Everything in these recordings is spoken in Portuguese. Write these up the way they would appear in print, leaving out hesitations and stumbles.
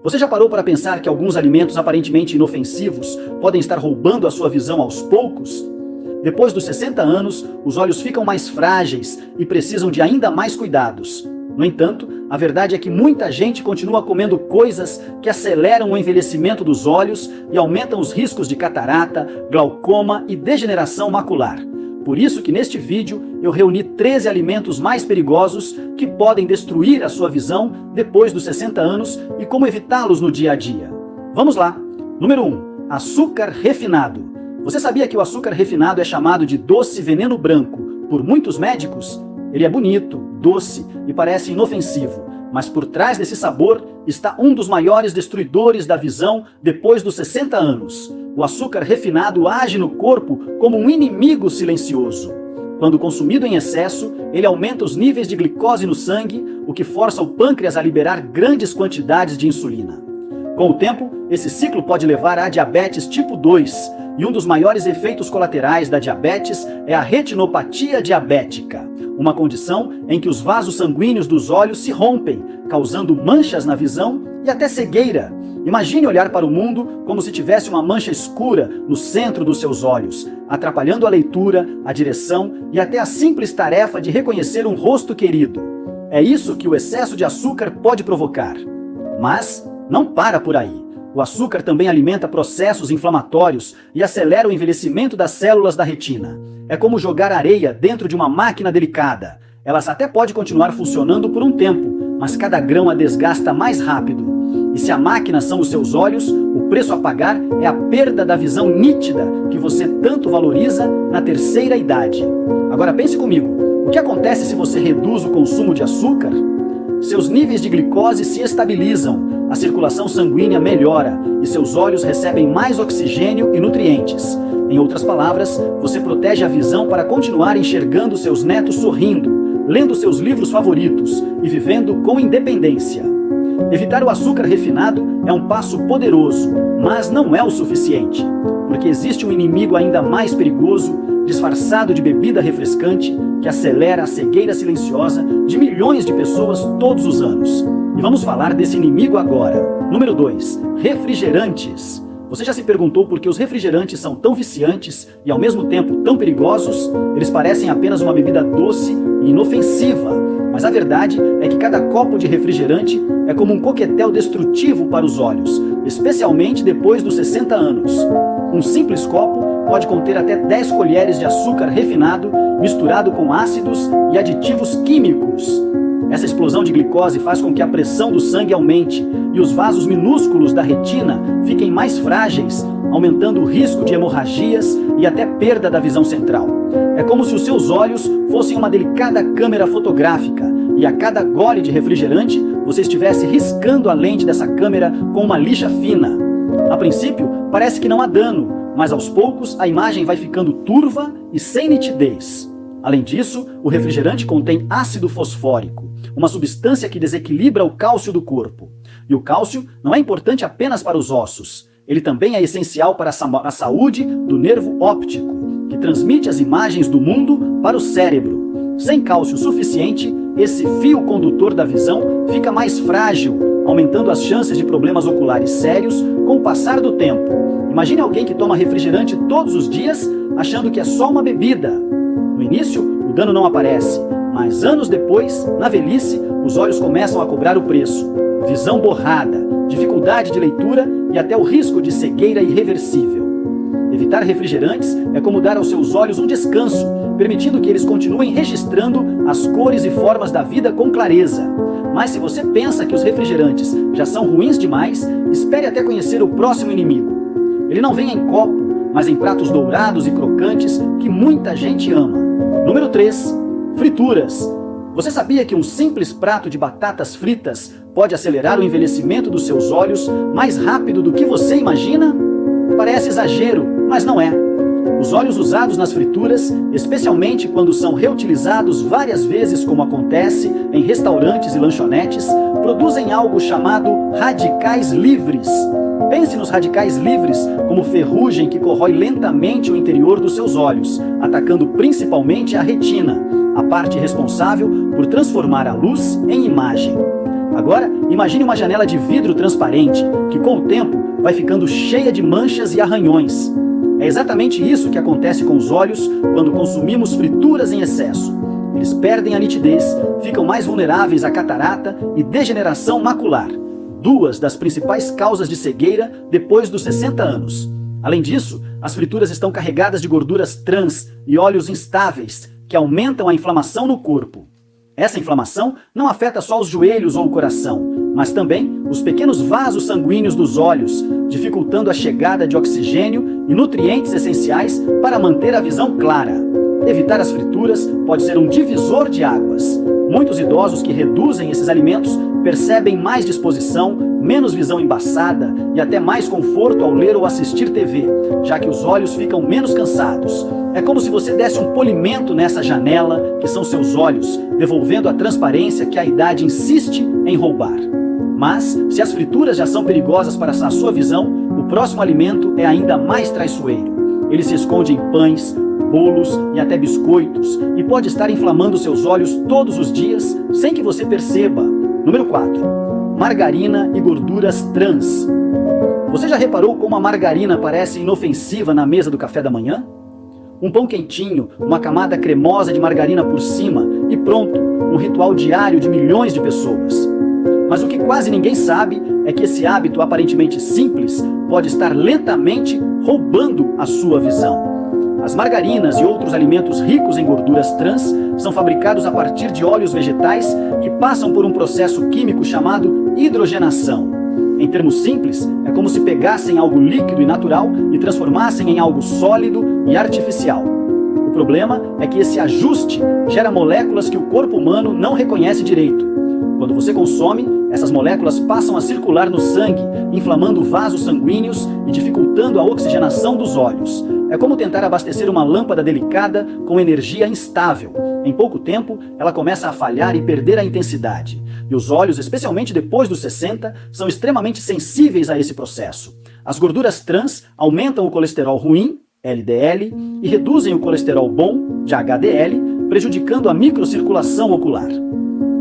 Você já parou para pensar que alguns alimentos aparentemente inofensivos podem estar roubando a sua visão aos poucos? Depois dos 60 anos, os olhos ficam mais frágeis e precisam de ainda mais cuidados. No entanto, a verdade é que muita gente continua comendo coisas que aceleram o envelhecimento dos olhos e aumentam os riscos de catarata, glaucoma e degeneração macular. Por isso que neste vídeo eu reuni 13 alimentos mais perigosos que podem destruir a sua visão depois dos 60 anos e como evitá-los no dia a dia. Vamos lá! Número 1. Açúcar refinado. Você sabia que o açúcar refinado é chamado de doce veneno branco por muitos médicos? Ele é bonito, doce e parece inofensivo, mas por trás desse sabor está um dos maiores destruidores da visão depois dos 60 anos. O açúcar refinado age no corpo como um inimigo silencioso. Quando consumido em excesso, ele aumenta os níveis de glicose no sangue, o que força o pâncreas a liberar grandes quantidades de insulina. Com o tempo, esse ciclo pode levar à diabetes tipo 2, e um dos maiores efeitos colaterais da diabetes é a retinopatia diabética, uma condição em que os vasos sanguíneos dos olhos se rompem, causando manchas na visão e até cegueira. Imagine olhar para o mundo como se tivesse uma mancha escura no centro dos seus olhos, atrapalhando a leitura, a direção e até a simples tarefa de reconhecer um rosto querido. É isso que o excesso de açúcar pode provocar. Mas não para por aí. O açúcar também alimenta processos inflamatórios e acelera o envelhecimento das células da retina. É como jogar areia dentro de uma máquina delicada. Ela até pode continuar funcionando por um tempo, mas cada grão a desgasta mais rápido. E se a máquina são os seus olhos, o preço a pagar é a perda da visão nítida que você tanto valoriza na terceira idade. Agora pense comigo, o que acontece se você reduz o consumo de açúcar? Seus níveis de glicose se estabilizam, a circulação sanguínea melhora e seus olhos recebem mais oxigênio e nutrientes. Em outras palavras, você protege a visão para continuar enxergando seus netos sorrindo, lendo seus livros favoritos e vivendo com independência. Evitar o açúcar refinado é um passo poderoso, mas não é o suficiente, porque existe um inimigo ainda mais perigoso, disfarçado de bebida refrescante, que acelera a cegueira silenciosa de milhões de pessoas todos os anos. E vamos falar desse inimigo agora. Número 2. Refrigerantes. Você já se perguntou por que os refrigerantes são tão viciantes e ao mesmo tempo tão perigosos? Eles parecem apenas uma bebida doce e inofensiva, mas a verdade é que cada copo de refrigerante é como um coquetel destrutivo para os olhos, especialmente depois dos 60 anos. Um simples copo pode conter até 10 colheres de açúcar refinado misturado com ácidos e aditivos químicos. Essa explosão de glicose faz com que a pressão do sangue aumente e os vasos minúsculos da retina fiquem mais frágeis, aumentando o risco de hemorragias e até perda da visão central. É como se os seus olhos fossem uma delicada câmera fotográfica e a cada gole de refrigerante você estivesse riscando a lente dessa câmera com uma lixa fina. A princípio, parece que não há dano, mas aos poucos a imagem vai ficando turva e sem nitidez. Além disso, o refrigerante contém ácido fosfórico, uma substância que desequilibra o cálcio do corpo. E o cálcio não é importante apenas para os ossos, ele também é essencial para a saúde do nervo óptico, que transmite as imagens do mundo para o cérebro. Sem cálcio suficiente, esse fio condutor da visão fica mais frágil, aumentando as chances de problemas oculares sérios com o passar do tempo. Imagine alguém que toma refrigerante todos os dias, achando que é só uma bebida. No início, o dano não aparece, mas anos depois, na velhice, os olhos começam a cobrar o preço. Visão borrada, dificuldade de leitura e até o risco de cegueira irreversível. Evitar refrigerantes é como dar aos seus olhos um descanso, permitindo que eles continuem registrando as cores e formas da vida com clareza. Mas se você pensa que os refrigerantes já são ruins demais, espere até conhecer o próximo inimigo. Ele não vem em copo, mas em pratos dourados e crocantes que muita gente ama. Número 3. Frituras. Você sabia que um simples prato de batatas fritas pode acelerar o envelhecimento dos seus olhos mais rápido do que você imagina? Parece exagero, mas não é. Os óleos usados nas frituras, especialmente quando são reutilizados várias vezes, como acontece em restaurantes e lanchonetes, produzem algo chamado radicais livres. Pense nos radicais livres como ferrugem que corrói lentamente o interior dos seus olhos, atacando principalmente a retina, a parte responsável por transformar a luz em imagem. Agora, imagine uma janela de vidro transparente, que com o tempo vai ficando cheia de manchas e arranhões. É exatamente isso que acontece com os olhos quando consumimos frituras em excesso. Eles perdem a nitidez, ficam mais vulneráveis à catarata e degeneração macular, duas das principais causas de cegueira depois dos 60 anos. Além disso, as frituras estão carregadas de gorduras trans e óleos instáveis, que aumentam a inflamação no corpo. Essa inflamação não afeta só os joelhos ou o coração, mas também os pequenos vasos sanguíneos dos olhos, dificultando a chegada de oxigênio e nutrientes essenciais para manter a visão clara. Evitar as frituras pode ser um divisor de águas. Muitos idosos que reduzem esses alimentos percebem mais disposição, menos visão embaçada e até mais conforto ao ler ou assistir TV, já que os olhos ficam menos cansados. É como se você desse um polimento nessa janela, que são seus olhos, devolvendo a transparência que a idade insiste em roubar. Mas, se as frituras já são perigosas para a sua visão, o próximo alimento é ainda mais traiçoeiro. Ele se esconde em pães, bolos e até biscoitos e pode estar inflamando seus olhos todos os dias sem que você perceba. Número 4. Margarina e gorduras trans. Você já reparou como a margarina parece inofensiva na mesa do café da manhã? Um pão quentinho, uma camada cremosa de margarina por cima e pronto, um ritual diário de milhões de pessoas. Mas o que quase ninguém sabe é que esse hábito aparentemente simples pode estar lentamente roubando a sua visão. As margarinas e outros alimentos ricos em gorduras trans são fabricados a partir de óleos vegetais que passam por um processo químico chamado hidrogenação. Em termos simples, é como se pegassem algo líquido e natural e transformassem em algo sólido e artificial. O problema é que esse ajuste gera moléculas que o corpo humano não reconhece direito. Quando você consome, essas moléculas passam a circular no sangue, inflamando vasos sanguíneos e dificultando a oxigenação dos olhos. É como tentar abastecer uma lâmpada delicada com energia instável. Em pouco tempo, ela começa a falhar e perder a intensidade. E os olhos, especialmente depois dos 60, são extremamente sensíveis a esse processo. As gorduras trans aumentam o colesterol ruim, LDL, e reduzem o colesterol bom, de HDL, prejudicando a microcirculação ocular.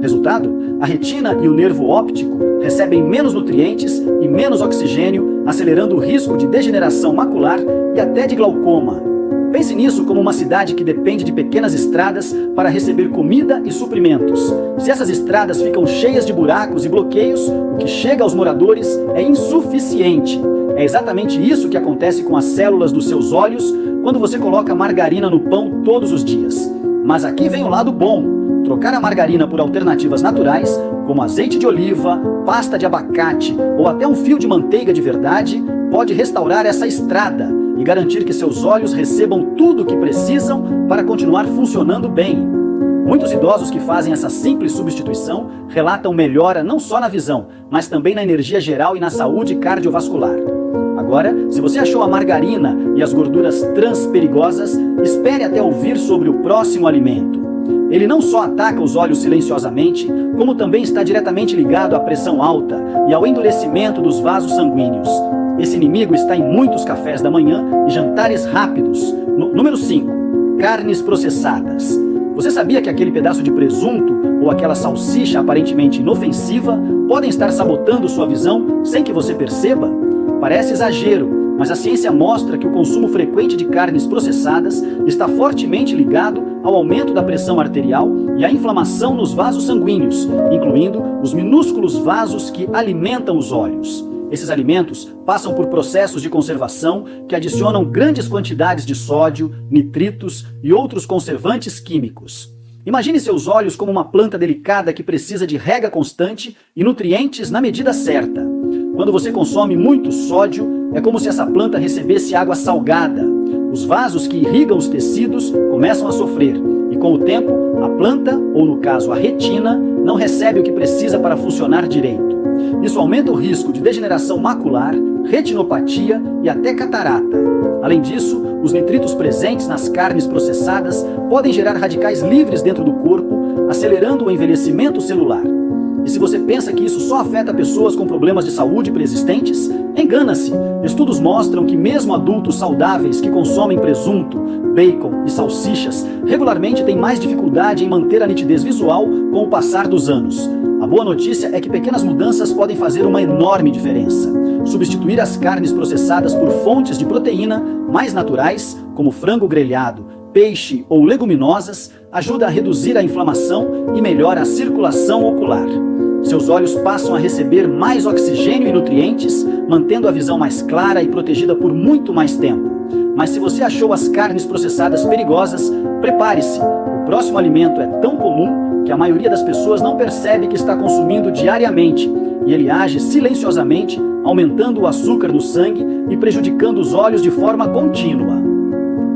Resultado, a retina e o nervo óptico recebem menos nutrientes e menos oxigênio, acelerando o risco de degeneração macular e até de glaucoma. Pense nisso como uma cidade que depende de pequenas estradas para receber comida e suprimentos. Se essas estradas ficam cheias de buracos e bloqueios, o que chega aos moradores é insuficiente. É exatamente isso que acontece com as células dos seus olhos quando você coloca margarina no pão todos os dias. Mas aqui vem o lado bom. Trocar a margarina por alternativas naturais, como azeite de oliva, pasta de abacate ou até um fio de manteiga de verdade, pode restaurar essa estrada e garantir que seus olhos recebam tudo o que precisam para continuar funcionando bem. Muitos idosos que fazem essa simples substituição relatam melhora não só na visão, mas também na energia geral e na saúde cardiovascular. Agora, se você achou a margarina e as gorduras trans perigosas, espere até ouvir sobre o próximo alimento. Ele não só ataca os olhos silenciosamente, como também está diretamente ligado à pressão alta e ao endurecimento dos vasos sanguíneos. Esse inimigo está em muitos cafés da manhã e jantares rápidos. Número 5. Carnes processadas. Você sabia que aquele pedaço de presunto ou aquela salsicha aparentemente inofensiva podem estar sabotando sua visão sem que você perceba? Parece exagero, mas a ciência mostra que o consumo frequente de carnes processadas está fortemente ligado ao aumento da pressão arterial e à inflamação nos vasos sanguíneos, incluindo os minúsculos vasos que alimentam os olhos. Esses alimentos passam por processos de conservação que adicionam grandes quantidades de sódio, nitritos e outros conservantes químicos. Imagine seus olhos como uma planta delicada que precisa de rega constante e nutrientes na medida certa. Quando você consome muito sódio, é como se essa planta recebesse água salgada. Os vasos que irrigam os tecidos começam a sofrer, e com o tempo, a planta, ou no caso a retina, não recebe o que precisa para funcionar direito. Isso aumenta o risco de degeneração macular, retinopatia e até catarata. Além disso, os nitritos presentes nas carnes processadas podem gerar radicais livres dentro do corpo, acelerando o envelhecimento celular. E se você pensa que isso só afeta pessoas com problemas de saúde preexistentes, engana-se. Estudos mostram que mesmo adultos saudáveis que consomem presunto, bacon e salsichas regularmente têm mais dificuldade em manter a nitidez visual com o passar dos anos. A boa notícia é que pequenas mudanças podem fazer uma enorme diferença. Substituir as carnes processadas por fontes de proteína mais naturais, como frango grelhado, peixe ou leguminosas, ajuda a reduzir a inflamação e melhora a circulação ocular. Seus olhos passam a receber mais oxigênio e nutrientes, mantendo a visão mais clara e protegida por muito mais tempo. Mas se você achou as carnes processadas perigosas, prepare-se. O próximo alimento é tão comum que a maioria das pessoas não percebe que está consumindo diariamente, e ele age silenciosamente, aumentando o açúcar no sangue e prejudicando os olhos de forma contínua.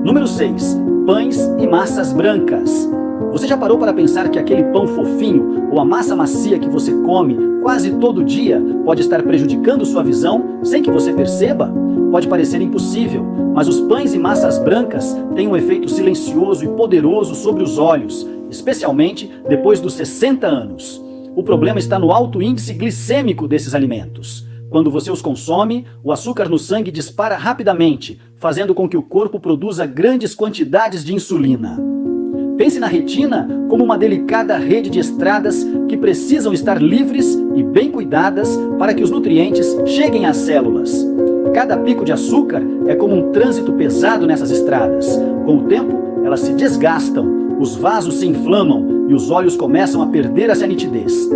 Número 6. Pães e massas brancas. Você já parou para pensar que aquele pão fofinho ou a massa macia que você come quase todo dia pode estar prejudicando sua visão sem que você perceba? Pode parecer impossível, mas os pães e massas brancas têm um efeito silencioso e poderoso sobre os olhos, especialmente depois dos 60 anos. O problema está no alto índice glicêmico desses alimentos. Quando você os consome, o açúcar no sangue dispara rapidamente, fazendo com que o corpo produza grandes quantidades de insulina. Pense na retina como uma delicada rede de estradas que precisam estar livres e bem cuidadas para que os nutrientes cheguem às células. Cada pico de açúcar é como um trânsito pesado nessas estradas. Com o tempo, elas se desgastam, os vasos se inflamam e os olhos começam a perder essa nitidez.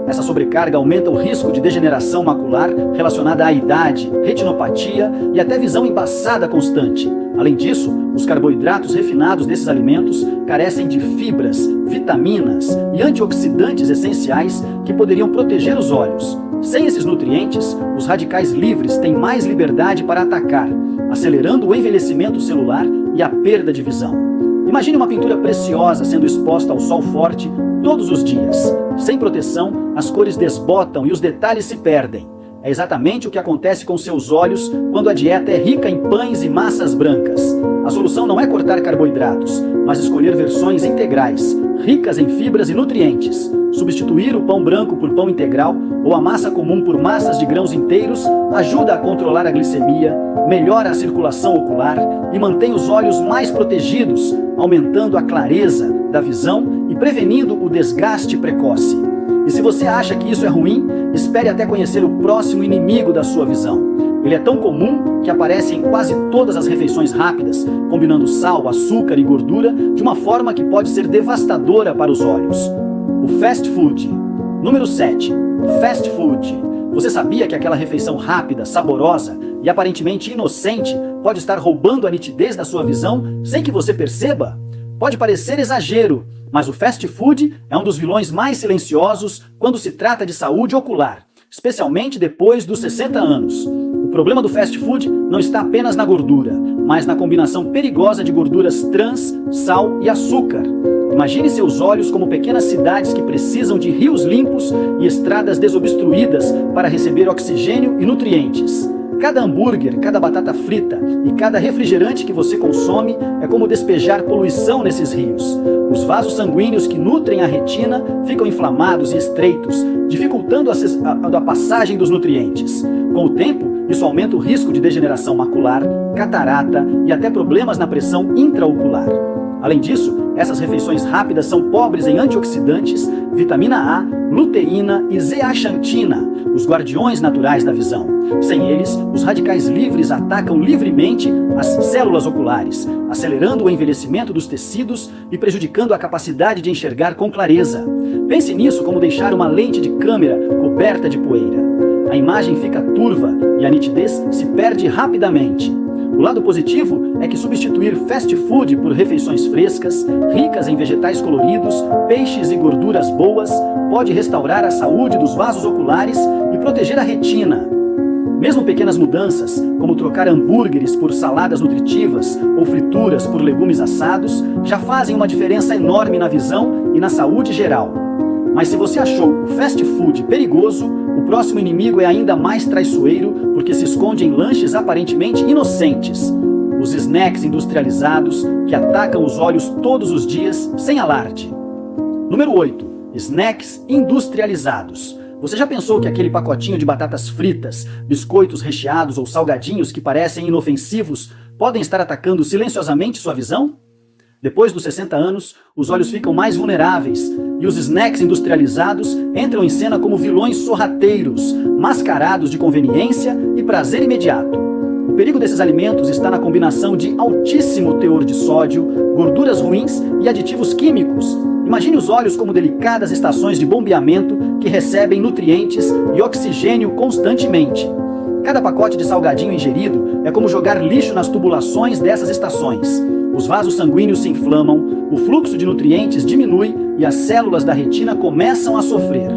Essa sobrecarga aumenta o risco de degeneração macular relacionada à idade, retinopatia e até visão embaçada constante. Além disso, os carboidratos refinados desses alimentos carecem de fibras, vitaminas e antioxidantes essenciais que poderiam proteger os olhos. Sem esses nutrientes, os radicais livres têm mais liberdade para atacar, acelerando o envelhecimento celular e a perda de visão. Imagine uma pintura preciosa sendo exposta ao sol forte todos os dias. Sem proteção, as cores desbotam e os detalhes se perdem. É exatamente o que acontece com seus olhos quando a dieta é rica em pães e massas brancas. A solução não é cortar carboidratos, mas escolher versões integrais, ricas em fibras e nutrientes. Substituir o pão branco por pão integral ou a massa comum por massas de grãos inteiros ajuda a controlar a glicemia, melhora a circulação ocular e mantém os olhos mais protegidos, aumentando a clareza da visão e prevenindo o desgaste precoce. E se você acha que isso é ruim, espere até conhecer o próximo inimigo da sua visão. Ele é tão comum que aparece em quase todas as refeições rápidas, combinando sal, açúcar e gordura de uma forma que pode ser devastadora para os olhos. O fast food. Número 7. Fast food. Você sabia que aquela refeição rápida, saborosa e aparentemente inocente pode estar roubando a nitidez da sua visão sem que você perceba? Pode parecer exagero, mas o fast food é um dos vilões mais silenciosos quando se trata de saúde ocular, especialmente depois dos 60 anos. O problema do fast food não está apenas na gordura, mas na combinação perigosa de gorduras trans, sal e açúcar. Imagine seus olhos como pequenas cidades que precisam de rios limpos e estradas desobstruídas para receber oxigênio e nutrientes. Cada hambúrguer, cada batata frita e cada refrigerante que você consome é como despejar poluição nesses rios. Os vasos sanguíneos que nutrem a retina ficam inflamados e estreitos, dificultando a passagem dos nutrientes. Com o tempo, isso aumenta o risco de degeneração macular, catarata e até problemas na pressão intraocular. Além disso, essas refeições rápidas são pobres em antioxidantes, vitamina A, luteína e zeaxantina, os guardiões naturais da visão. Sem eles, os radicais livres atacam livremente as células oculares, acelerando o envelhecimento dos tecidos e prejudicando a capacidade de enxergar com clareza. Pense nisso como deixar uma lente de câmera coberta de poeira. A imagem fica turva e a nitidez se perde rapidamente. O lado positivo é que substituir fast food por refeições frescas, ricas em vegetais coloridos, peixes e gorduras boas, pode restaurar a saúde dos vasos oculares e proteger a retina. Mesmo pequenas mudanças, como trocar hambúrgueres por saladas nutritivas ou frituras por legumes assados, já fazem uma diferença enorme na visão e na saúde geral. Mas se você achou o fast food perigoso, o próximo inimigo é ainda mais traiçoeiro porque se esconde em lanches aparentemente inocentes. Os snacks industrializados que atacam os olhos todos os dias sem alarde. Número 8. Snacks industrializados. Você já pensou que aquele pacotinho de batatas fritas, biscoitos recheados ou salgadinhos que parecem inofensivos podem estar atacando silenciosamente sua visão? Depois dos 60 anos, os olhos ficam mais vulneráveis e os snacks industrializados entram em cena como vilões sorrateiros, mascarados de conveniência e prazer imediato. O perigo desses alimentos está na combinação de altíssimo teor de sódio, gorduras ruins e aditivos químicos. Imagine os olhos como delicadas estações de bombeamento que recebem nutrientes e oxigênio constantemente. Cada pacote de salgadinho ingerido é como jogar lixo nas tubulações dessas estações. Os vasos sanguíneos se inflamam, o fluxo de nutrientes diminui e as células da retina começam a sofrer.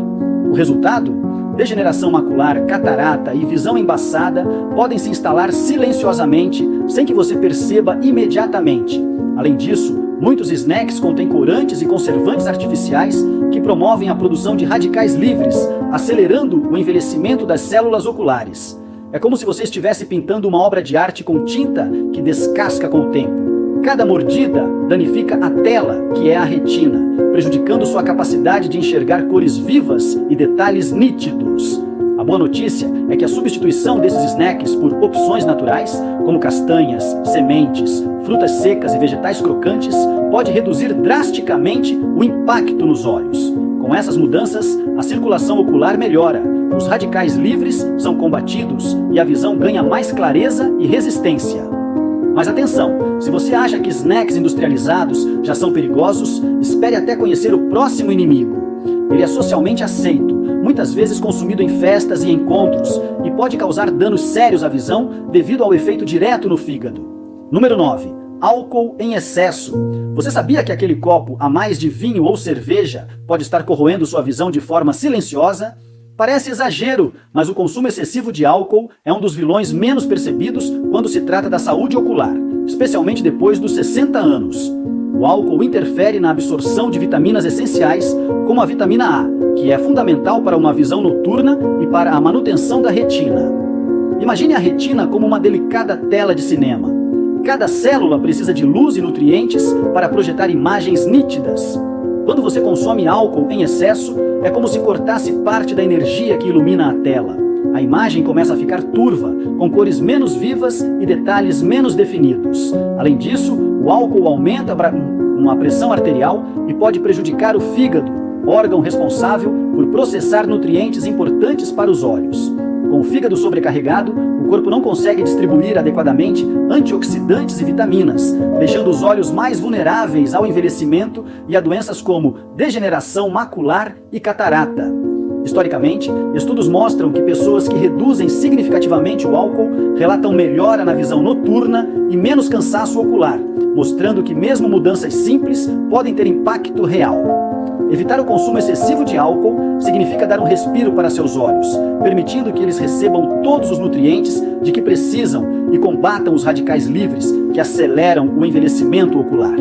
O resultado? Degeneração macular, catarata e visão embaçada podem se instalar silenciosamente, sem que você perceba imediatamente. Além disso, muitos snacks contêm corantes e conservantes artificiais que promovem a produção de radicais livres, acelerando o envelhecimento das células oculares. É como se você estivesse pintando uma obra de arte com tinta que descasca com o tempo. Cada mordida danifica a tela, que é a retina, prejudicando sua capacidade de enxergar cores vivas e detalhes nítidos. A boa notícia é que a substituição desses snacks por opções naturais, como castanhas, sementes, frutas secas e vegetais crocantes, pode reduzir drasticamente o impacto nos olhos. Com essas mudanças, a circulação ocular melhora, os radicais livres são combatidos e a visão ganha mais clareza e resistência. Mas atenção, se você acha que snacks industrializados já são perigosos, espere até conhecer o próximo inimigo. Ele é socialmente aceito, muitas vezes consumido em festas e encontros, e pode causar danos sérios à visão devido ao efeito direto no fígado. Número 9. Álcool em excesso. Você sabia que aquele copo a mais de vinho ou cerveja pode estar corroendo sua visão de forma silenciosa? Parece exagero, mas o consumo excessivo de álcool é um dos vilões menos percebidos quando se trata da saúde ocular, especialmente depois dos 60 anos. O álcool interfere na absorção de vitaminas essenciais, como a vitamina A, que é fundamental para uma visão noturna e para a manutenção da retina. Imagine a retina como uma delicada tela de cinema. Cada célula precisa de luz e nutrientes para projetar imagens nítidas. Quando você consome álcool em excesso, é como se cortasse parte da energia que ilumina a tela. A imagem começa a ficar turva, com cores menos vivas e detalhes menos definidos. Além disso, o álcool aumenta a pressão arterial e pode prejudicar o fígado, órgão responsável por processar nutrientes importantes para os olhos. Com o fígado sobrecarregado, o corpo não consegue distribuir adequadamente antioxidantes e vitaminas, deixando os olhos mais vulneráveis ao envelhecimento e a doenças como degeneração macular e catarata. Historicamente, estudos mostram que pessoas que reduzem significativamente o álcool relatam melhora na visão noturna e menos cansaço ocular, mostrando que mesmo mudanças simples podem ter impacto real. Evitar o consumo excessivo de álcool significa dar um respiro para seus olhos, permitindo que eles recebam todos os nutrientes de que precisam e combatam os radicais livres que aceleram o envelhecimento ocular.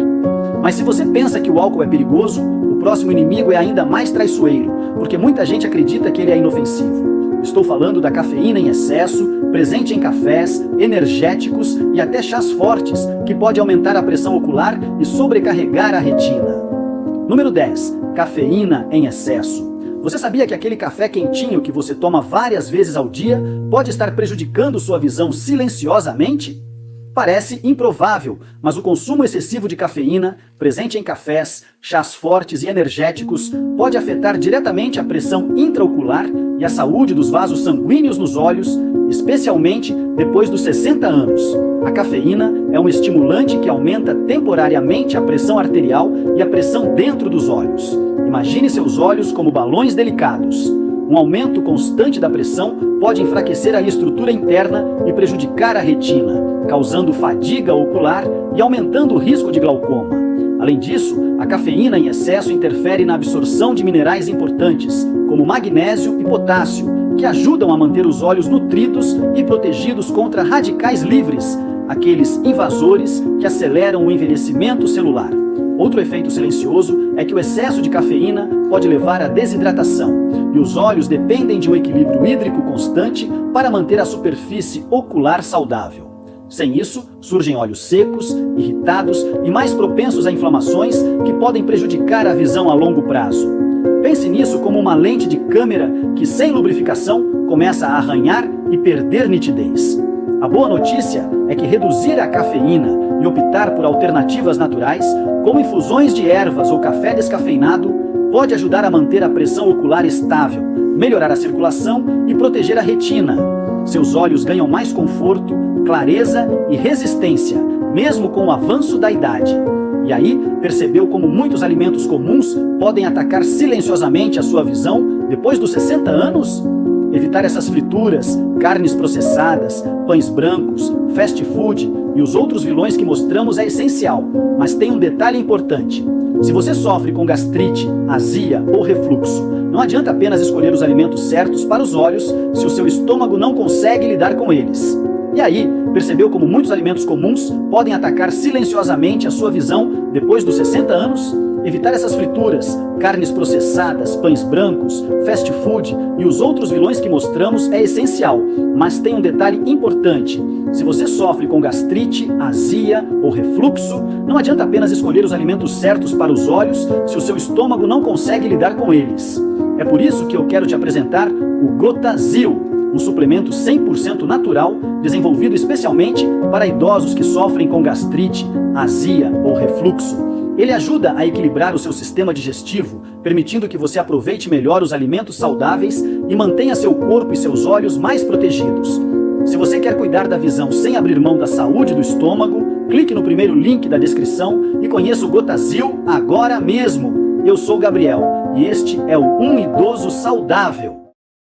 Mas se você pensa que o álcool é perigoso, o próximo inimigo é ainda mais traiçoeiro, porque muita gente acredita que ele é inofensivo. Estou falando da cafeína em excesso, presente em cafés, energéticos e até chás fortes, que pode aumentar a pressão ocular e sobrecarregar a retina. Número 10. Cafeína em excesso. Você sabia que aquele café quentinho que você toma várias vezes ao dia pode estar prejudicando sua visão silenciosamente? Parece improvável, mas o consumo excessivo de cafeína, presente em cafés, chás fortes e energéticos, pode afetar diretamente a pressão intraocular e a saúde dos vasos sanguíneos nos olhos, especialmente depois dos 60 anos. A cafeína é um estimulante que aumenta temporariamente a pressão arterial e a pressão dentro dos olhos. Imagine seus olhos como balões delicados. Um aumento constante da pressão pode enfraquecer a estrutura interna e prejudicar a retina, causando fadiga ocular e aumentando o risco de glaucoma. Além disso, a cafeína em excesso interfere na absorção de minerais importantes, como magnésio e potássio, que ajudam a manter os olhos nutridos e protegidos contra radicais livres, aqueles invasores que aceleram o envelhecimento celular. Outro efeito silencioso é que o excesso de cafeína pode levar à desidratação, e os olhos dependem de um equilíbrio hídrico constante para manter a superfície ocular saudável. Sem isso, surgem olhos secos, irritados e mais propensos a inflamações que podem prejudicar a visão a longo prazo. Pense nisso como uma lente de câmera que, sem lubrificação, começa a arranhar e perder nitidez. A boa notícia é que reduzir a cafeína e optar por alternativas naturais, como infusões de ervas ou café descafeinado, pode ajudar a manter a pressão ocular estável, melhorar a circulação e proteger a retina. Seus olhos ganham mais conforto, clareza e resistência, mesmo com o avanço da idade. E aí, percebeu como muitos alimentos comuns podem atacar silenciosamente a sua visão depois dos 60 anos? Evitar essas frituras, carnes processadas, pães brancos, fast food e os outros vilões que mostramos é essencial, mas tem um detalhe importante. Se você sofre com gastrite, azia ou refluxo, não adianta apenas escolher os alimentos certos para os olhos se o seu estômago não consegue lidar com eles. E aí, percebeu como muitos alimentos comuns podem atacar silenciosamente a sua visão depois dos 60 anos? Evitar essas frituras, carnes processadas, pães brancos, fast food e os outros vilões que mostramos é essencial, mas tem um detalhe importante. Se você sofre com gastrite, azia ou refluxo, não adianta apenas escolher os alimentos certos para os olhos se o seu estômago não consegue lidar com eles. É por isso que eu quero te apresentar o Gotazil, um suplemento 100% natural desenvolvido especialmente para idosos que sofrem com gastrite, azia ou refluxo. Ele ajuda a equilibrar o seu sistema digestivo, permitindo que você aproveite melhor os alimentos saudáveis e mantenha seu corpo e seus olhos mais protegidos. Se você quer cuidar da visão sem abrir mão da saúde do estômago, clique no primeiro link da descrição e conheça o Gotazil agora mesmo. Eu sou o Gabriel e este é o Um Idoso Saudável.